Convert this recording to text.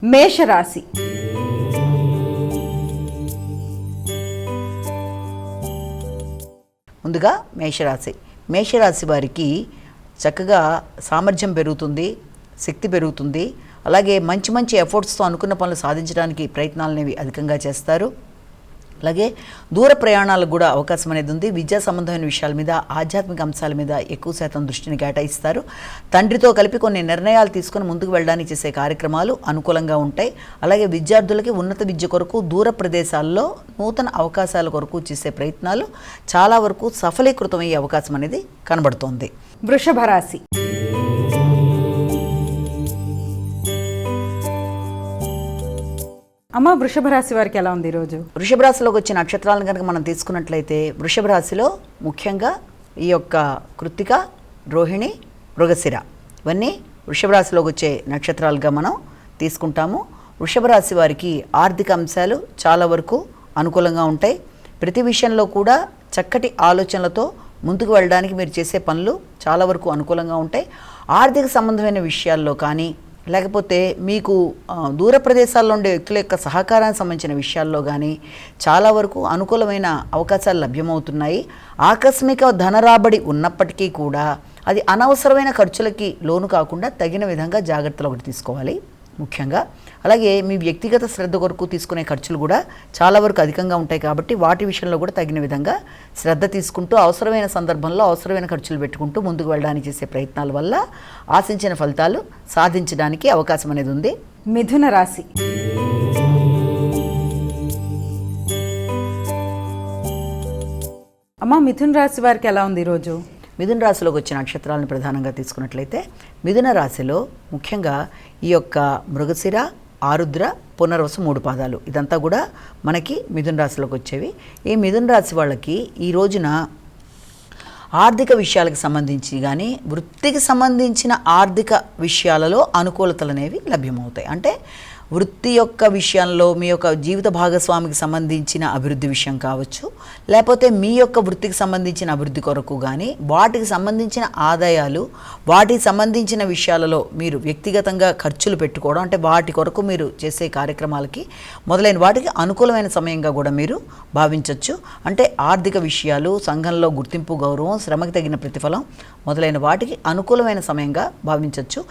మేషరాశి. ముందుగా మేషరాశి వారికి చక్కగా సామర్థ్యం పెరుగుతుంది, శక్తి పెరుగుతుంది. అలాగే మంచి మంచి ఎఫర్ట్స్తో అనుకున్న పనులు సాధించడానికి ప్రయత్నాలు అనేవి అధికంగా చేస్తారు. అలాగే దూర ప్రయాణాలకు కూడా అవకాశం అనేది ఉంది. విద్యా సంబంధమైన విషయాల మీద, ఆధ్యాత్మిక అంశాల మీద ఎక్కువ శాతం దృష్టిని కేటాయిస్తారు. తండ్రితో కలిపి కొన్ని నిర్ణయాలు తీసుకొని ముందుకు వెళ్ళడానికి చేసే కార్యక్రమాలు అనుకూలంగా ఉంటాయి. అలాగే విద్యార్థులకి ఉన్నత విద్య కొరకు దూర ప్రదేశాల్లో నూతన అవకాశాల కొరకు చేసే ప్రయత్నాలు చాలా వరకు సఫలీకృతమయ్యే అవకాశం అనేది కనబడుతోంది. వృషభ రాశి. అమ్మ, వృషభ రాశి వారికి ఎలా ఉంది ఈరోజు? వృషభ రాశిలోకి వచ్చే నక్షత్రాలను కనుక మనం తీసుకున్నట్లయితే వృషభ రాశిలో ముఖ్యంగా ఈ యొక్క కృత్తిక, రోహిణి, మృగశిర ఇవన్నీ వృషభ రాశిలోకి వచ్చే నక్షత్రాలుగా మనం తీసుకుంటాము. వృషభ రాశి వారికి ఆర్థిక అంశాలు చాలా వరకు అనుకూలంగా ఉంటాయి. ప్రతి విషయంలో కూడా చక్కటి ఆలోచనలతో ముందుకు వెళ్ళడానికి మీరు చేసే పనులు చాలా వరకు అనుకూలంగా ఉంటాయి. ఆర్థిక సంబంధమైన విషయాల్లో కానీ, లేకపోతే మీకు దూర ప్రదేశాల్లో ఉండే వ్యక్తుల యొక్క సహకారానికి సంబంధించిన విషయాల్లో కానీ చాలా వరకు అనుకూలమైన అవకాశాలు లభ్యమవుతున్నాయి. ఆకస్మిక ధనరాబడి ఉన్నప్పటికీ కూడా అది అనవసరమైన ఖర్చులకి లోను కాకుండా తగిన విధంగా జాగ్రత్తలు ఒకటి తీసుకోవాలి ముఖ్యంగా. అలాగే మీ వ్యక్తిగత శ్రద్ధ కొరకు తీసుకునే ఖర్చులు కూడా చాలా వరకు అధికంగా ఉంటాయి కాబట్టి వాటి విషయంలో కూడా తగిన విధంగా శ్రద్ధ తీసుకుంటూ అవసరమైన సందర్భంలో అవసరమైన ఖర్చులు పెట్టుకుంటూ ముందుకు వెళ్ళడానికి చేసే ప్రయత్నాల వల్ల ఆశించిన ఫలితాలు సాధించడానికి అవకాశం అనేది ఉంది. మిథున రాశి. అమ్మ, మిథున రాశి వారికి ఎలా ఉంది ఈరోజు? మిథున రాశిలోకి వచ్చే నక్షత్రాలను ప్రధానంగా తీసుకున్నట్లయితే మిథున రాశిలో ముఖ్యంగా ఈ యొక్క మృగశిర, ఆరుద్ర, పునర్వసు 3 పాదాలు ఇదంతా కూడా మనకి మిథున రాశిలోకి వచ్చేవి. ఈ మిథున రాశి వాళ్ళకి ఈ రోజున ఆర్థిక విషయాలకు సంబంధించి కానీ, వృత్తికి సంబంధించిన ఆర్థిక విషయాలలో అనుకూలతలు అనేవి లభ్యమవుతాయి. అంటే వృత్తి యొక్క విషయంలో మీ యొక్క జీవిత భాగస్వామికి సంబంధించిన అభివృద్ధి విషయం కావచ్చు, లేకపోతే మీ యొక్క వృత్తికి సంబంధించిన అభివృద్ధి కొరకు కానీ, వాటికి సంబంధించిన ఆదాయాలు, వాటికి సంబంధించిన విషయాలలో మీరు వ్యక్తిగతంగా ఖర్చులు పెట్టుకోవడం, అంటే వాటి కొరకు మీరు చేసే కార్యక్రమాలకి మొదలైన వాటికి అనుకూలమైన సమయంగా కూడా మీరు భావించవచ్చు. అంటే ఆర్థిక విషయాలు, సంఘంలో గుర్తింపు, గౌరవం, శ్రమకి తగిన ప్రతిఫలం మొదలైన వాటికి అనుకూలమైన సమయంగా భావించవచ్చు.